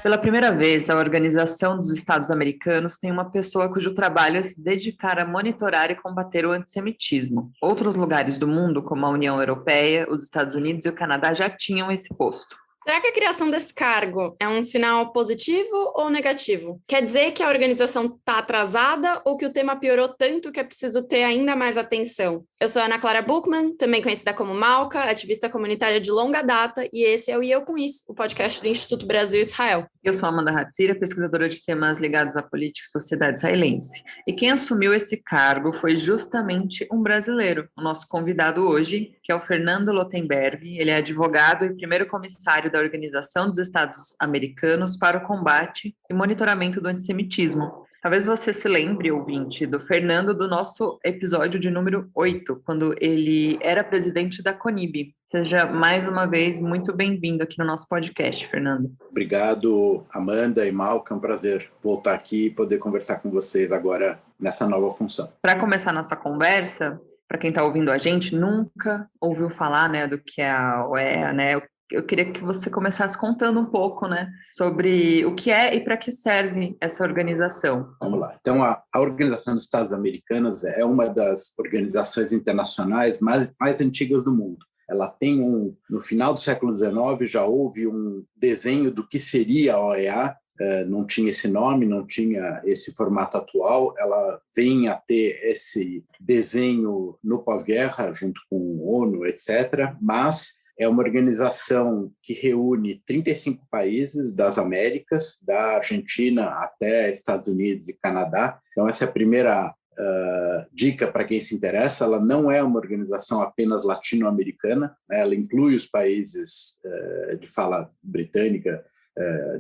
Pela primeira vez, a Organização dos Estados Americanos tem uma pessoa cujo trabalho é se dedicar a monitorar e combater o antissemitismo. Outros lugares do mundo, como a União Europeia, os Estados Unidos e o Canadá, já tinham esse posto. Será que a criação desse cargo é um sinal positivo ou negativo? Quer dizer que a organização está atrasada ou que o tema piorou tanto que é preciso ter ainda mais atenção? Eu sou a Ana Clara Buchmann, também conhecida como Malca, ativista comunitária de longa data, e esse é o E Eu Com Isso, o podcast do Instituto Brasil-Israel. Eu sou Amanda Hatzira, pesquisadora de temas ligados à política e sociedade israelense. E quem assumiu esse cargo foi justamente um brasileiro, o nosso convidado hoje, que é o Fernando Lotenberg. Ele é advogado e primeiro comissário da Organização dos Estados Americanos para o combate e monitoramento do antissemitismo. Talvez você se lembre, ouvinte, do Fernando do nosso episódio de número 8, quando ele era presidente da CONIB. Seja mais uma vez muito bem-vindo aqui no nosso podcast, Fernando. Obrigado, Amanda e Malca. É um prazer voltar aqui e poder conversar com vocês agora nessa nova função. Para começar nossa conversa, para quem está ouvindo a gente, nunca ouviu falar, do que é a OEA, Eu queria que você começasse contando um pouco, sobre o que é e para que serve essa organização. Vamos lá. Então, a Organização dos Estados Americanos é uma das organizações internacionais mais antigas do mundo. Ela tem no final do século XIX, já houve um desenho do que seria a OEA, não tinha esse nome, não tinha esse formato atual. Ela vem a ter esse desenho no pós-guerra, junto com o ONU, etc., mas é uma organização que reúne 35 países das Américas, da Argentina até Estados Unidos e Canadá. Então, essa é a primeira dica para quem se interessa. Ela não é uma organização apenas latino-americana, né? Ela inclui os países de fala britânica,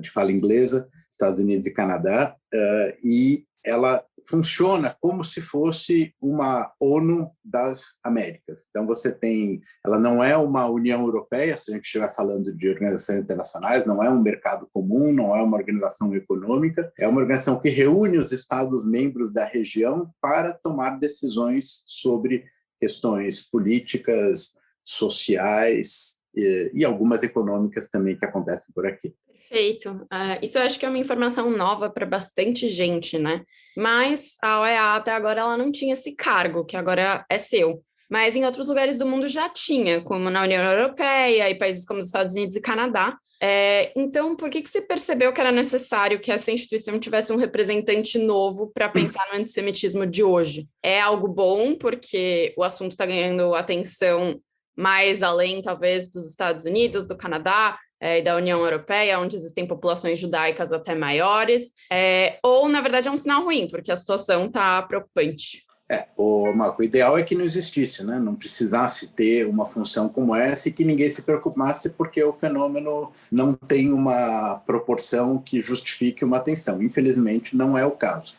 de fala inglesa, Estados Unidos e Canadá, e ela funciona como se fosse uma ONU das Américas. Então, ela não é uma União Europeia, se a gente estiver falando de organizações internacionais, não é um mercado comum, não é uma organização econômica, é uma organização que reúne os Estados-membros da região para tomar decisões sobre questões políticas, sociais e algumas econômicas também que acontecem por aqui. Perfeito. Isso eu acho que é uma informação nova para bastante gente, né? Mas a OEA até agora ela não tinha esse cargo, que agora é seu. Mas em outros lugares do mundo já tinha, como na União Europeia e países como os Estados Unidos e Canadá. Então, por que você percebeu que era necessário que essa instituição tivesse um representante novo para pensar no antissemitismo de hoje? É algo bom, porque o assunto está ganhando atenção mais além, talvez, dos Estados Unidos, do Canadá, e da União Europeia, onde existem populações judaicas até maiores, ou, na verdade, é um sinal ruim, porque a situação está preocupante. Marco, o ideal é que não existisse, né? Não precisasse ter uma função como essa e que ninguém se preocupasse porque o fenômeno não tem uma proporção que justifique uma atenção. Infelizmente, não é o caso.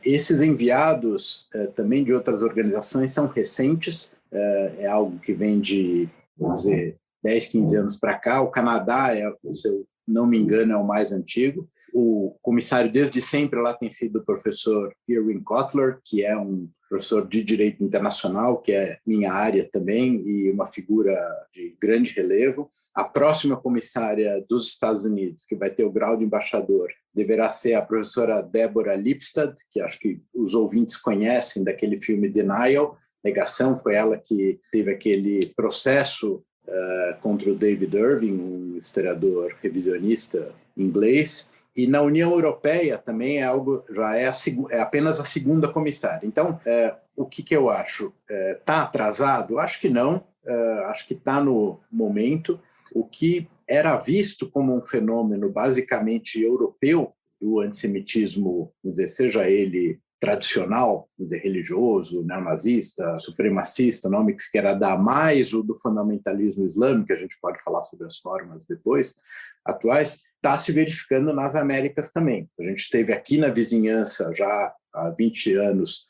Esses enviados também de outras organizações são recentes, é algo que vem de, vamos dizer, 10, 15 anos para cá. O Canadá, se eu não me engano, é o mais antigo. O comissário, desde sempre, lá tem sido o professor Irwin Kotler, que é um professor de Direito Internacional, que é minha área também, e uma figura de grande relevo. A próxima comissária dos Estados Unidos, que vai ter o grau de embaixador, deverá ser a professora Deborah Lipstadt, que acho que os ouvintes conhecem daquele filme Denial, Negação. Foi ela que teve aquele processo contra o David Irving, um historiador revisionista inglês. E na União Europeia também já é apenas a segunda comissária. Então, o que eu acho? Está atrasado? Acho que não. Acho que está no momento. O que era visto como um fenômeno basicamente europeu do antissemitismo, vamos dizer, seja ele tradicional, vamos dizer, religioso, neonazista, supremacista, nome que se queira dar, mais o do fundamentalismo islâmico, que a gente pode falar sobre as formas depois, atuais, está se verificando nas Américas também. A gente teve aqui na vizinhança já há 20 anos,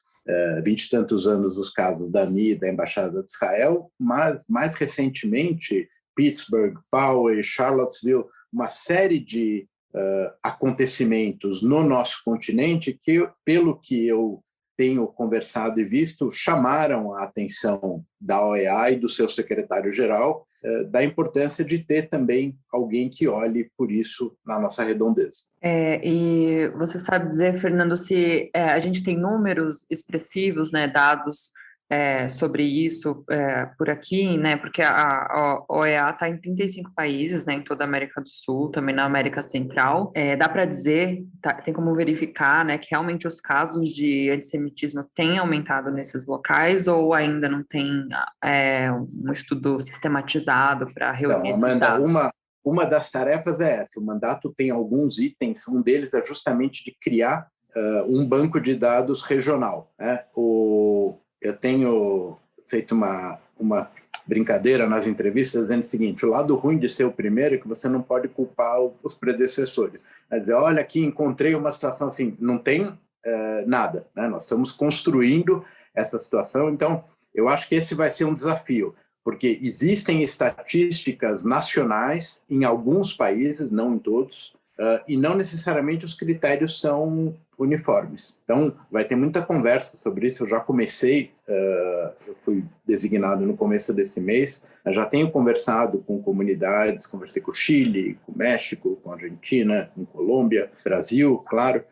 20 e tantos anos, os casos da AMI, da Embaixada de Israel, mas mais recentemente, Pittsburgh, Poway, Charlottesville, uma série de acontecimentos no nosso continente que, pelo que eu tenho conversado e visto chamaram a atenção da OEA e do seu secretário-geral da importância de ter também alguém que olhe por isso na nossa redondeza. E você sabe dizer, Fernando, se a gente tem números expressivos, né, dados sobre isso por aqui, né, porque a OEA está em 35 países, né, em toda a América do Sul, também na América Central. Dá para dizer, tem como verificar, né, que realmente os casos de antissemitismo têm aumentado nesses locais ou ainda não tem um estudo sistematizado para reunir Então, Amanda, esses dados? Uma das tarefas é essa. O mandato tem alguns itens, um deles é justamente de criar um banco de dados regional, né? Eu tenho feito uma brincadeira nas entrevistas dizendo o seguinte: o lado ruim de ser o primeiro é que você não pode culpar os predecessores. É dizer, olha aqui, encontrei uma situação assim, não tem nada, né? Nós estamos construindo essa situação, então eu acho que esse vai ser um desafio, porque existem estatísticas nacionais em alguns países, não em todos, e não necessariamente os critérios são uniformes. Então, vai ter muita conversa sobre isso. Eu já comecei, eu fui designado no começo desse mês, eu já tenho conversado com comunidades, conversei com o Chile, com o México, com a Argentina, com a Colômbia, Brasil, claro,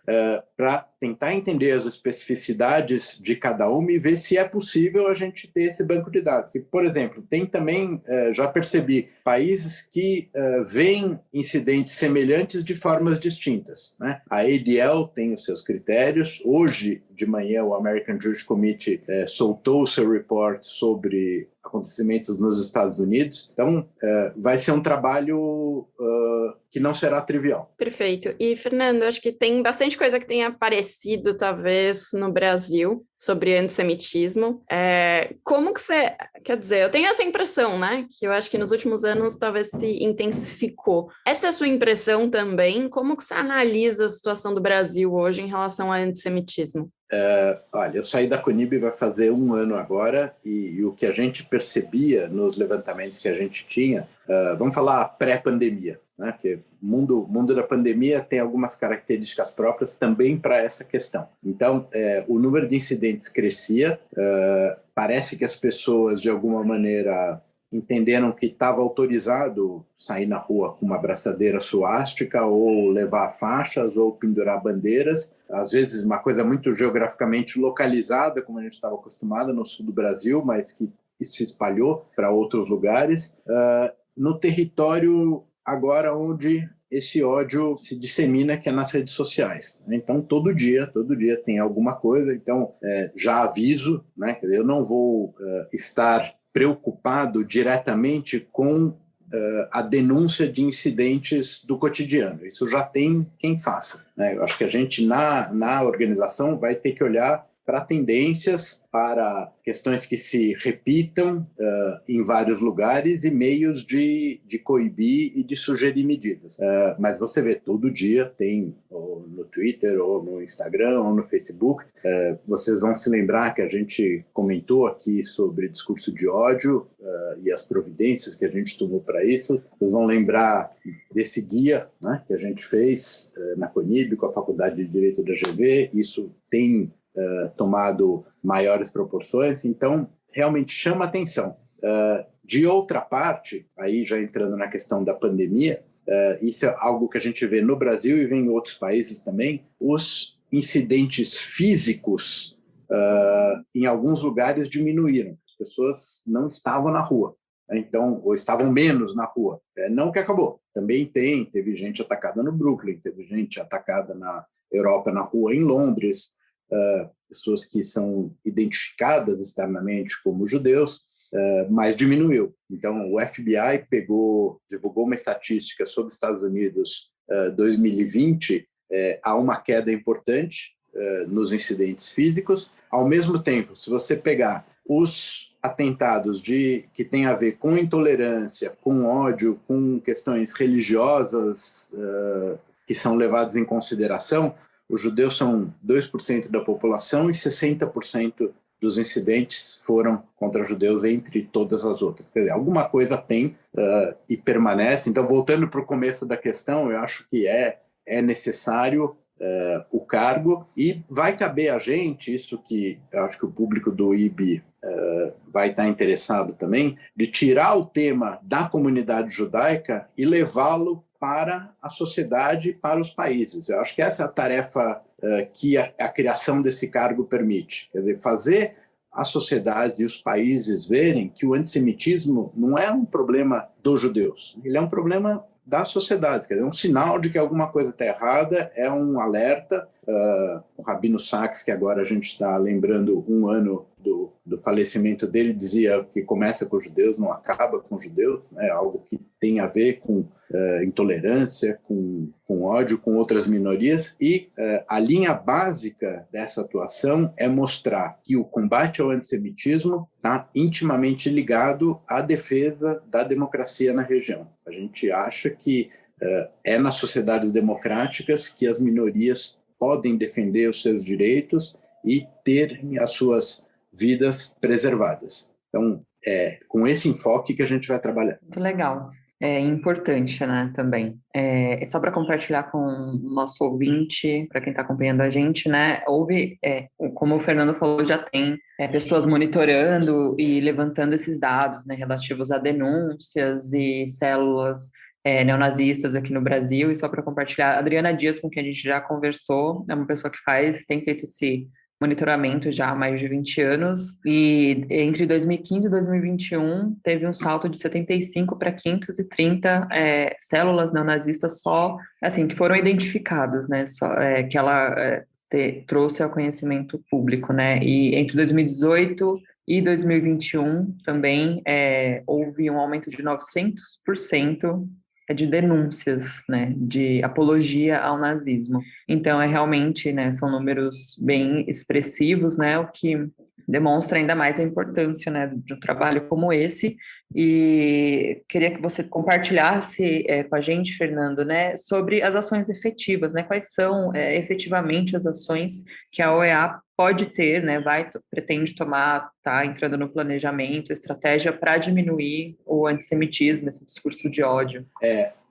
para tentar entender as especificidades de cada uma e ver se é possível a gente ter esse banco de dados. E, por exemplo, tem também, já percebi, países que veem incidentes semelhantes de formas distintas, né? A ADL tem os seus critérios. Hoje, de manhã, o American Jewish Committee soltou o seu report sobre acontecimentos nos Estados Unidos. Então, vai ser um trabalho que não será trivial. Perfeito. E, Fernando, acho que tem bastante coisa que tem aparecido, talvez, no Brasil sobre antissemitismo. Como que você... Quer dizer, eu tenho essa impressão, né? Que eu acho que nos últimos anos talvez se intensificou. Essa é a sua impressão também? Como que você analisa a situação do Brasil hoje em relação ao antissemitismo? Olha, eu saí da CONIB vai fazer 1 ano agora e o que a gente percebia nos levantamentos que a gente tinha, vamos falar pré-pandemia, né? Porque o mundo da pandemia tem algumas características próprias também para essa questão. Então, o número de incidentes crescia, parece que as pessoas, de alguma maneira, entenderam que estava autorizado sair na rua com uma abraçadeira suástica ou levar faixas ou pendurar bandeiras, às vezes uma coisa muito geograficamente localizada, como a gente estava acostumado no sul do Brasil, mas que se espalhou para outros lugares, no território agora onde esse ódio se dissemina, que é nas redes sociais. Então, todo dia tem alguma coisa. Então, já aviso, né? Eu não vou estar preocupado diretamente com a denúncia de incidentes do cotidiano. Isso já tem quem faça, né? Eu acho que a gente, na organização, vai ter que olhar para tendências, para questões que se repitam em vários lugares e meios de coibir e de sugerir medidas. Mas você vê, todo dia tem, ou no Twitter, ou no Instagram, ou no Facebook, vocês vão se lembrar que a gente comentou aqui sobre discurso de ódio e as providências que a gente tomou para isso. Vocês vão lembrar desse guia, né, que a gente fez na CONIB, com a Faculdade de Direito da GV. Isso tem tomado maiores proporções, então realmente chama atenção. De outra parte, aí já entrando na questão da pandemia, isso é algo que a gente vê no Brasil e vê em outros países também, os incidentes físicos em alguns lugares diminuíram, as pessoas não estavam na rua, então, ou estavam menos na rua. Não que acabou, também teve gente atacada no Brooklyn, teve gente atacada na Europa, na rua em Londres, pessoas que são identificadas externamente como judeus, mas diminuiu. Então, o FBI divulgou uma estatística sobre os Estados Unidos 2020, há uma queda importante nos incidentes físicos. Ao mesmo tempo, se você pegar os atentados que têm a ver com intolerância, com ódio, com questões religiosas que são levadas em consideração, os judeus são 2% da população e 60% dos incidentes foram contra judeus entre todas as outras. Quer dizer, alguma coisa tem e permanece. Então, voltando para o começo da questão, eu acho que é necessário o cargo, e vai caber a gente, isso que eu acho que o público do IB vai estar interessado também, de tirar o tema da comunidade judaica e levá-lo para a sociedade, para os países. Eu acho que essa é a tarefa que a criação desse cargo permite. Quer dizer, fazer as sociedades e os países verem que o antissemitismo não é um problema dos judeus, ele é um problema da sociedade, quer dizer, é um sinal de que alguma coisa está errada, é um alerta. O Rabino Sacks, que agora a gente está lembrando um ano do falecimento dele, dizia que começa com os judeus, não acaba com os judeus, né? Algo que tem a ver com intolerância, com ódio, com outras minorias, e a linha básica dessa atuação é mostrar que o combate ao antissemitismo está intimamente ligado à defesa da democracia na região. A gente acha que é nas sociedades democráticas que as minorias podem defender os seus direitos e terem as suas vidas preservadas. Então, é com esse enfoque que a gente vai trabalhar. Muito legal. É importante, né, também. Só para compartilhar com o nosso ouvinte, para quem está acompanhando a gente, né, como o Fernando falou, já tem pessoas monitorando e levantando esses dados, né, relativos a denúncias e células neonazistas aqui no Brasil. E só para compartilhar, a Adriana Dias, com quem a gente já conversou, é uma pessoa que tem feito esse monitoramento já há mais de 20 anos, e entre 2015 e 2021 teve um salto de 75 para 530 células neonazistas só, assim, que foram identificadas, né, que ela trouxe ao conhecimento público, né, e entre 2018 e 2021 também houve um aumento de 900% de denúncias, né, de apologia ao nazismo. Então, realmente, né, são números bem expressivos, né, o que demonstra ainda mais a importância, né, de um trabalho como esse. E queria que você compartilhasse com a gente, Fernando, né, sobre as ações efetivas, né, quais são efetivamente as ações que a OEA pode ter, né, pretende tomar, tá entrando no planejamento, estratégia para diminuir o antissemitismo, esse discurso de ódio.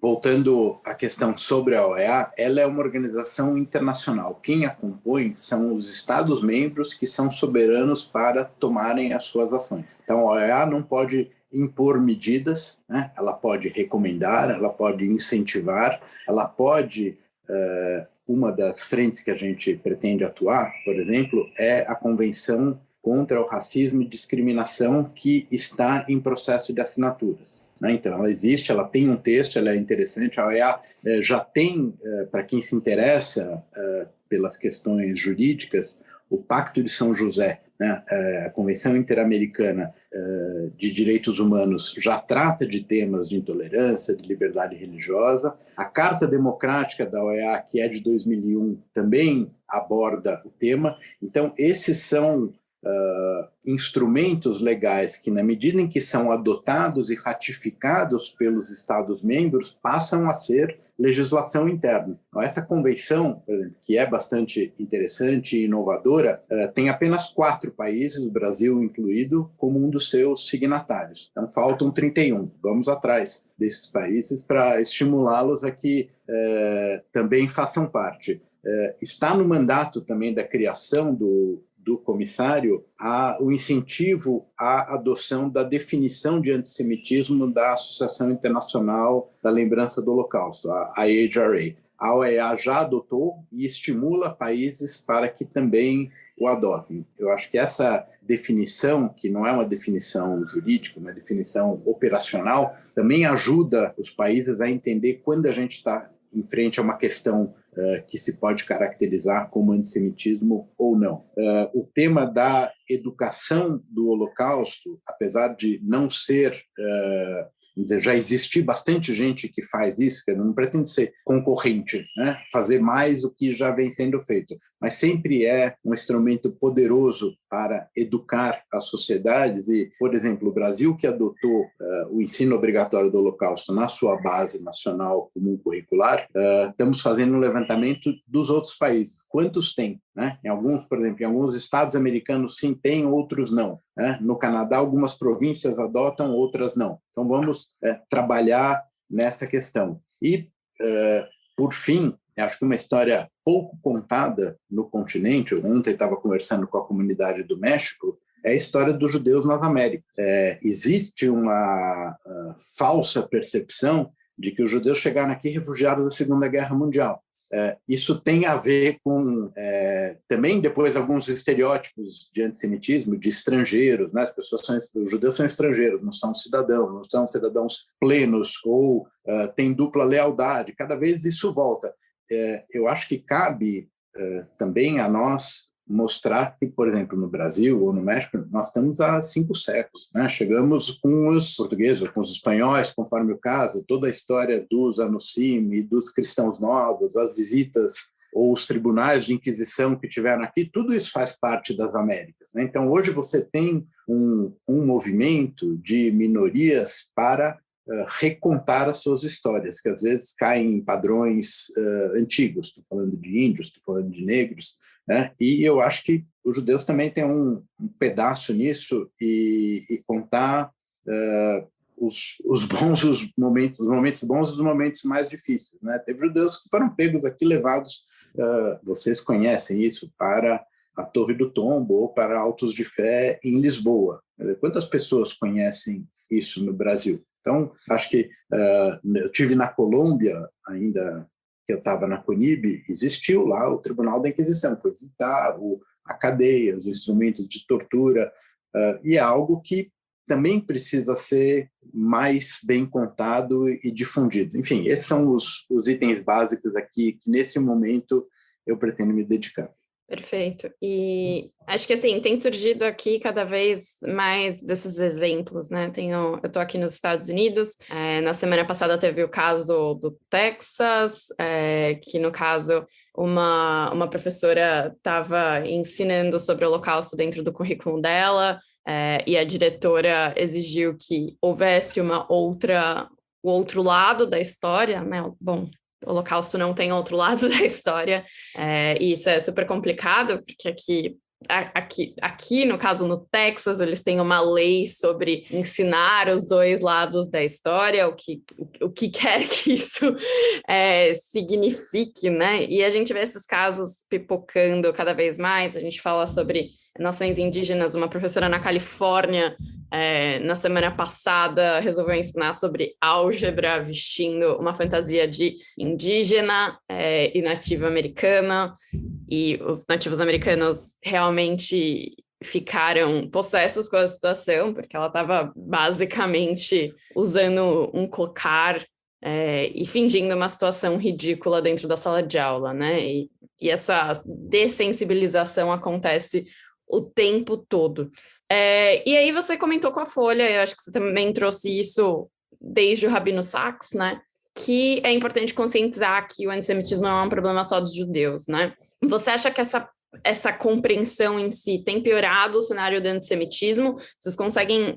Voltando à questão sobre a OEA, ela é uma organização internacional. Quem a compõe são os Estados-membros que são soberanos para tomarem as suas ações. Então, a OEA não pode impor medidas, né? Ela pode recomendar, ela pode incentivar, ela pode... uma das frentes que a gente pretende atuar, por exemplo, é a Convenção contra o Racismo e Discriminação, que está em processo de assinaturas, né? Então, ela existe, ela tem um texto, ela é interessante. A OEA já tem, para quem se interessa pelas questões jurídicas, o Pacto de São José, né? A Convenção Interamericana de Direitos Humanos já trata de temas de intolerância, de liberdade religiosa. A Carta Democrática da OEA, que é de 2001, também aborda o tema. Então, esses são instrumentos legais que, na medida em que são adotados e ratificados pelos Estados-membros, passam a ser legislação interna. Então, essa convenção, por exemplo, que é bastante interessante e inovadora, tem apenas 4 países, o Brasil incluído, como um dos seus signatários. Então, faltam 31. Vamos atrás desses países para estimulá-los a que também façam parte. Está no mandato também da criação do comissário o incentivo à adoção da definição de antissemitismo da Associação Internacional da Lembrança do Holocausto, a IHRA. A OEA já adotou e estimula países para que também o adotem. Eu acho que essa definição, que não é uma definição jurídica, uma definição operacional, também ajuda os países a entender quando a gente está em frente a uma questão que se pode caracterizar como antissemitismo ou não. O tema da educação do Holocausto, apesar de não ser... já existe bastante gente que faz isso, que não pretende ser concorrente, né? Fazer mais do que já vem sendo feito, mas sempre é um instrumento poderoso para educar as sociedades. E, por exemplo, o Brasil, que adotou o ensino obrigatório do Holocausto na sua base nacional comum curricular, estamos fazendo um levantamento dos outros países. Quantos tem? Né? Em alguns, por exemplo, em alguns estados americanos sim tem, outros não, né? No Canadá, algumas províncias adotam, outras não. Então, vamos trabalhar nessa questão. E, por fim, Eu acho que uma história pouco contada no continente, eu ontem estava conversando com a comunidade do México, é a história dos judeus nas Américas. Existe uma falsa percepção de que os judeus chegaram aqui refugiados da Segunda Guerra Mundial. Isso tem a ver com também depois alguns estereótipos de antissemitismo, de estrangeiros, né? Os judeus são estrangeiros, não são cidadãos plenos ou têm dupla lealdade. Cada vez isso volta. Eu acho que cabe também a nós mostrar que, por exemplo, no Brasil ou no México, nós estamos há 5 séculos, né? Chegamos com os portugueses, com os espanhóis, conforme o caso, toda a história dos Anocime e dos cristãos novos, as visitas ou os tribunais de inquisição que tiveram aqui, tudo isso faz parte das Américas, né? Então, hoje você tem um movimento de minorias para recontar as suas histórias, que às vezes caem em padrões antigos. Estou falando de índios, estou falando de negros, né? E eu acho que os judeus também têm um pedaço nisso e contar os bons, os momentos bons e os momentos mais difíceis, né? Teve judeus que foram pegos aqui, levados, vocês conhecem isso, para a Torre do Tombo ou para Autos de Fé em Lisboa. Quantas pessoas conhecem isso no Brasil? Então, acho que eu tive na Colômbia, ainda que eu estava na CONIB, existiu lá o Tribunal da Inquisição, foi visitar a cadeia, os instrumentos de tortura, e é algo que também precisa ser mais bem contado e difundido. Enfim, esses são os itens básicos aqui que, nesse momento, eu pretendo me dedicar. Perfeito. E acho que, assim, tem surgido aqui cada vez mais desses exemplos, né? Eu estou aqui nos Estados Unidos, na semana passada teve o caso do Texas, que, no caso, uma professora estava ensinando sobre o Holocausto dentro do currículo dela, e a diretora exigiu que houvesse o outro lado da história, né? Bom, o Holocausto não tem outro lado da história, e isso é super complicado, porque aqui, no caso, no Texas, eles têm uma lei sobre ensinar os dois lados da história, o que quer que isso signifique, né? E a gente vê esses casos pipocando cada vez mais. A gente fala sobre nações indígenas. Uma professora na Califórnia, na semana passada, resolveu ensinar sobre álgebra vestindo uma fantasia de indígena e nativa americana, e os nativos americanos realmente ficaram possessos com a situação, porque ela estava basicamente usando um cocar e fingindo uma situação ridícula dentro da sala de aula, né? E essa dessensibilização acontece o tempo todo. E aí você comentou com a Folha, eu acho que você também trouxe isso desde o Rabino Sachs, né? Que é importante conscientizar que o antissemitismo não é um problema só dos judeus, né? Você acha que essa compreensão em si tem piorado o cenário do antissemitismo? Vocês conseguem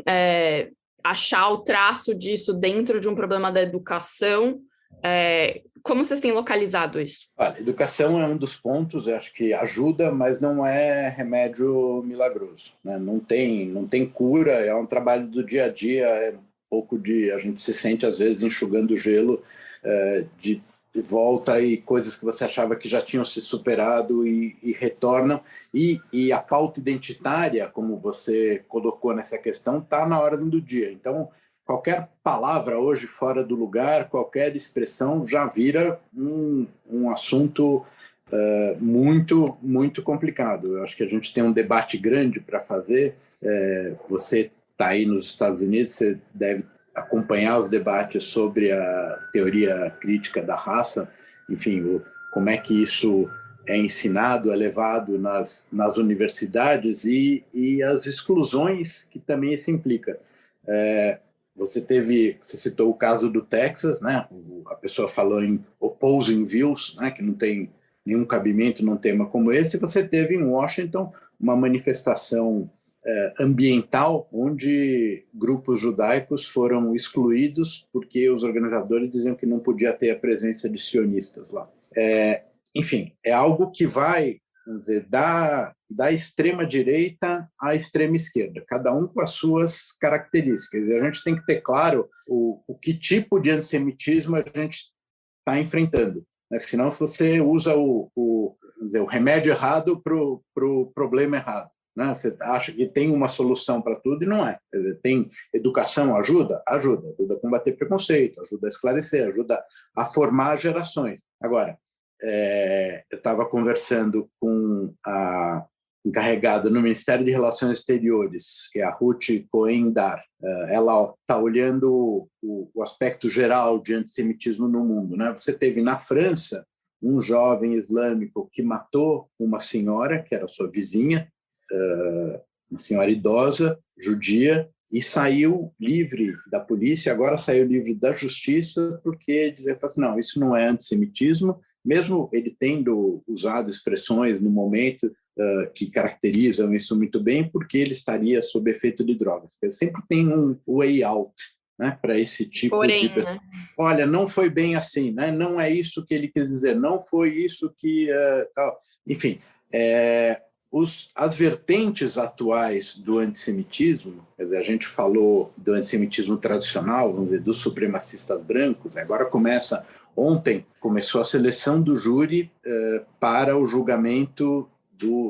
achar o traço disso dentro de um problema da educação? Como vocês têm localizado isso? Olha, educação é um dos pontos, eu acho que ajuda, mas não é remédio milagroso, né? Não tem cura, é um trabalho do dia a dia, a gente se sente às vezes enxugando o gelo de volta, e coisas que você achava que já tinham se superado e retornam, e a pauta identitária, como você colocou nessa questão, está na ordem do dia. Então, qualquer palavra hoje fora do lugar, qualquer expressão já vira um assunto muito, muito complicado. Eu acho que a gente tem um debate grande para fazer. Você está aí nos Estados Unidos, você deve acompanhar os debates sobre a teoria crítica da raça, enfim, como é que isso é ensinado, é levado nas universidades, e as exclusões que também isso implica. Você citou o caso do Texas, né? A pessoa falou em opposing views, né? Que não tem nenhum cabimento num tema como esse. Você teve em Washington uma manifestação ambiental, onde grupos judaicos foram excluídos porque os organizadores diziam que não podia ter a presença de sionistas lá. Enfim, é algo que vai, vamos dizer, da extrema-direita à extrema-esquerda, cada um com as suas características. A gente tem que ter claro o que tipo de antissemitismo a gente está enfrentando. né? Senão você usa vamos dizer, o remédio errado para o problema errado. Né? Você acha que tem uma solução para tudo e não é. Quer dizer, tem educação, ajuda a combater preconceito, ajuda a esclarecer, ajuda a formar gerações. Agora, eu estava conversando com a encarregada no Ministério de Relações Exteriores, que é a Ruth Cohen-Dar. Ela está olhando o aspecto geral de antissemitismo no mundo. Né? Você teve na França um jovem islâmico que matou uma senhora, que era sua vizinha, uma senhora idosa, judia, e saiu livre da polícia, agora saiu livre da justiça, porque dizia assim, não, isso não é antissemitismo, mesmo ele tendo usado expressões no momento que caracterizam isso muito bem, porque ele estaria sob efeito de drogas. Porque sempre tem um way out, né, para esse tipo de pessoa. Né? Olha, não foi bem assim, né? Não é isso que ele quis dizer, não foi isso que... tal. Enfim, as vertentes atuais do antissemitismo, quer dizer, a gente falou do antissemitismo tradicional, vamos dizer, dos supremacistas brancos, agora ontem começou a seleção do júri para o julgamento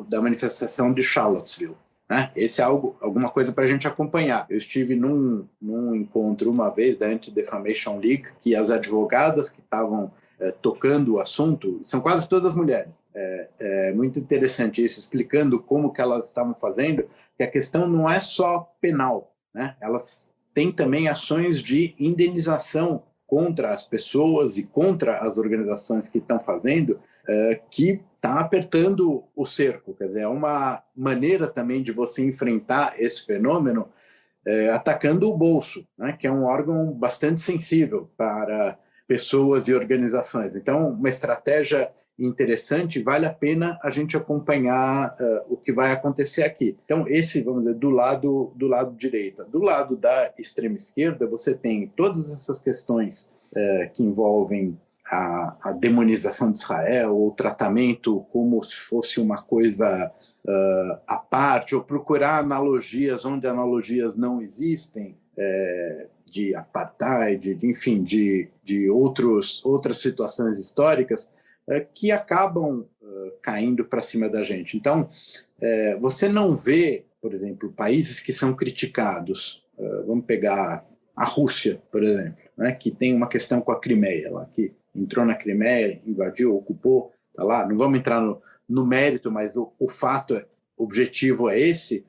da manifestação de Charlottesville. Né? Esse é alguma coisa para a gente acompanhar. Eu estive num encontro uma vez da Anti-Defamation League, que as advogadas que estavam tocando o assunto, são quase todas mulheres. É muito interessante isso, explicando como que elas estavam fazendo, que a questão não é só penal, né? Elas têm também ações de indenização contra as pessoas e contra as organizações que estão fazendo, que está apertando o cerco. Quer dizer, é uma maneira também de você enfrentar esse fenômeno atacando o bolso, né? Que é um órgão bastante sensível para pessoas e organizações. Então, uma estratégia interessante, vale a pena a gente acompanhar o que vai acontecer aqui. Então, esse, vamos dizer, do lado direita. Do lado da extrema esquerda, você tem todas essas questões que envolvem a demonização de Israel, o tratamento como se fosse uma coisa à parte, ou procurar analogias onde analogias não existem, de apartheid, enfim, de outras situações históricas que acabam caindo para cima da gente. Então, você não vê, por exemplo, países que são criticados. Vamos pegar a Rússia, por exemplo, né, que tem uma questão com a Crimeia, lá, que entrou na Crimeia, invadiu, ocupou, tá lá. Não vamos entrar no mérito, mas o fato objetivo é esse,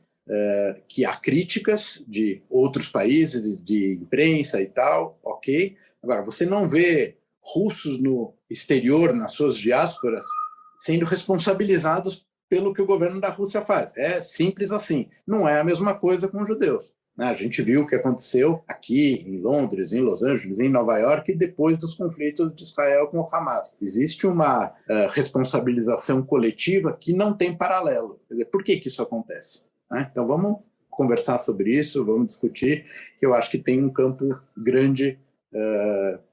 que há críticas de outros países, de imprensa e tal, ok. Agora, você não vê russos no exterior, nas suas diásporas, sendo responsabilizados pelo que o governo da Rússia faz. É simples assim. Não é a mesma coisa com os judeus. A gente viu o que aconteceu aqui em Londres, em Los Angeles, em Nova York, depois dos conflitos de Israel com o Hamas. Existe uma responsabilização coletiva que não tem paralelo. Quer dizer, por que isso acontece? Então, vamos conversar sobre isso, vamos discutir, que eu acho que tem um campo grande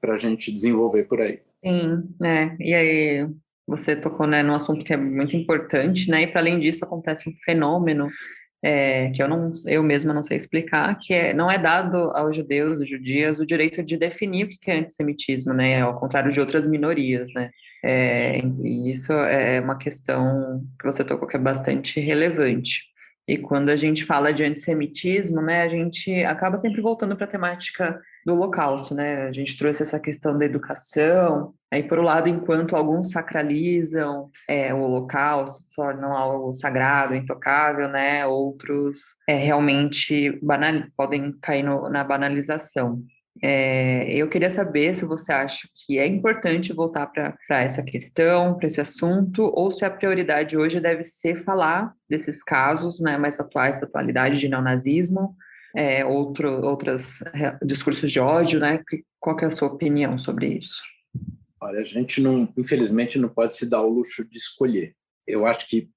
para a gente desenvolver por aí. Sim, e aí você tocou, né, num assunto que é muito importante, né, e para além disso acontece um fenômeno que eu mesma não sei explicar, que não é dado aos judeus e judias o direito de definir o que é antissemitismo, né, ao contrário de outras minorias, né, e isso é uma questão que você tocou que é bastante relevante. E quando a gente fala de antissemitismo, né, a gente acaba sempre voltando para a temática do Holocausto, né? A gente trouxe essa questão da educação, aí por um lado, enquanto alguns sacralizam o Holocausto, tornam algo sagrado, intocável, né? Outros realmente podem cair na banalização. Eu queria saber se você acha que é importante voltar para essa questão, para esse assunto, ou se a prioridade hoje deve ser falar desses casos, né, mais atuais da atualidade de neonazismo, outros discursos de ódio, né? Qual que é a sua opinião sobre isso? Olha, a gente infelizmente não pode se dar o luxo de escolher. Eu acho que,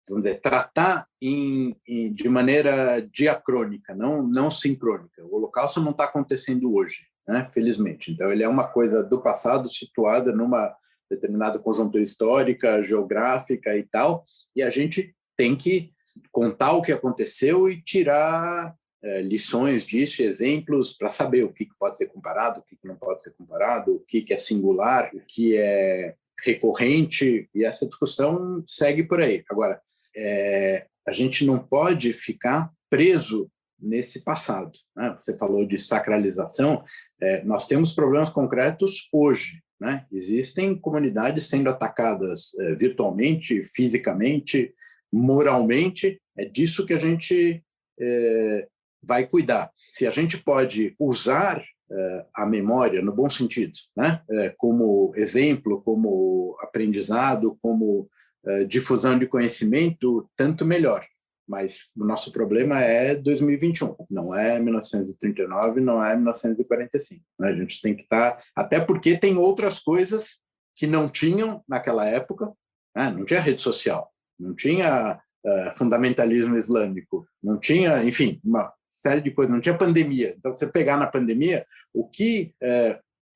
vamos dizer, tratar de maneira diacrônica, não sincrônica. O Holocausto não está acontecendo hoje, né? Felizmente. Então, ele é uma coisa do passado situada numa determinada conjuntura histórica, geográfica e tal, e a gente tem que contar o que aconteceu e tirar lições disso, exemplos para saber o que pode ser comparado, o que não pode ser comparado, o que é singular, o que é recorrente, e essa discussão segue por aí. Agora, a gente não pode ficar preso nesse passado, né? Você falou de sacralização, nós temos problemas concretos hoje, né? Existem comunidades sendo atacadas virtualmente, fisicamente, moralmente, é disso que a gente vai cuidar. Se a gente pode usar a memória, no bom sentido, né? Como exemplo, como aprendizado, como difusão de conhecimento, tanto melhor. Mas o nosso problema é 2021, não é 1939, não é 1945. Né? A gente tem que estar... Até porque tem outras coisas que não tinham naquela época, né? Não tinha rede social, não tinha fundamentalismo islâmico, não tinha, enfim, uma série de coisas, não tinha pandemia. Então, você pegar na pandemia, o que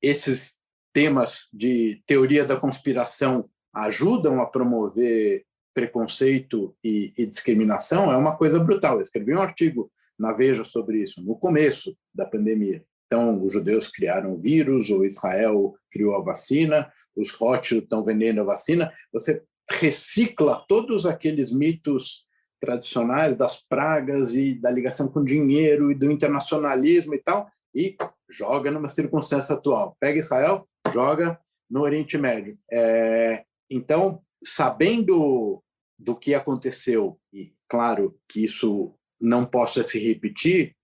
esses temas de teoria da conspiração ajudam a promover preconceito e discriminação é uma coisa brutal. Eu escrevi um artigo na Veja sobre isso, no começo da pandemia. Então, os judeus criaram o vírus, o Israel criou a vacina, os Rothschild estão vendendo a vacina. Você recicla todos aqueles mitos tradicionais das pragas e da ligação com o dinheiro e do internacionalismo e tal, e joga numa circunstância atual. Pega Israel, joga no Oriente Médio. Então, sabendo do que aconteceu, e claro que isso não possa se repetir,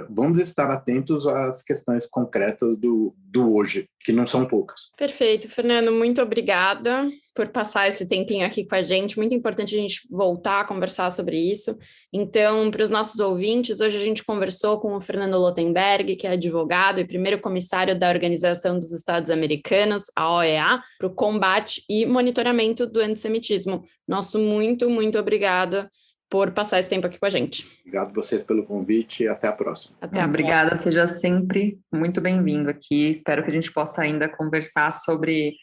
vamos estar atentos às questões concretas do hoje, que não são poucas. Perfeito, Fernando, muito obrigada por passar esse tempinho aqui com a gente. Muito importante a gente voltar a conversar sobre isso. Então, para os nossos ouvintes, hoje a gente conversou com o Fernando Lotenberg, que é advogado e primeiro comissário da Organização dos Estados Americanos, a OEA, para o combate e monitoramento do antissemitismo. Nosso muito obrigada por passar esse tempo aqui com a gente. Obrigado a vocês pelo convite e até a próxima. Obrigada, seja sempre muito bem-vindo aqui. Espero que a gente possa ainda conversar sobre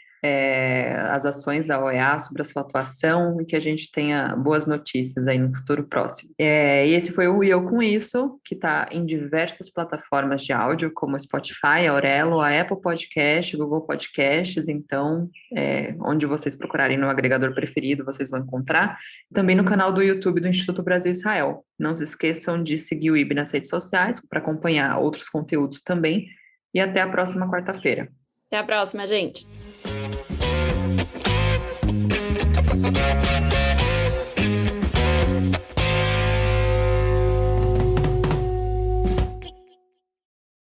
as ações da OEA, sobre a sua atuação e que a gente tenha boas notícias aí no futuro próximo. E esse foi o E Eu Com Isso, que está em diversas plataformas de áudio, como Spotify, a Aurelo, a Apple Podcast, Google Podcasts, então, onde vocês procurarem no agregador preferido, vocês vão encontrar. Também no canal do YouTube do Instituto Brasil-Israel. Não se esqueçam de seguir o IB nas redes sociais para acompanhar outros conteúdos também. E até a próxima quarta-feira. Até a próxima, gente!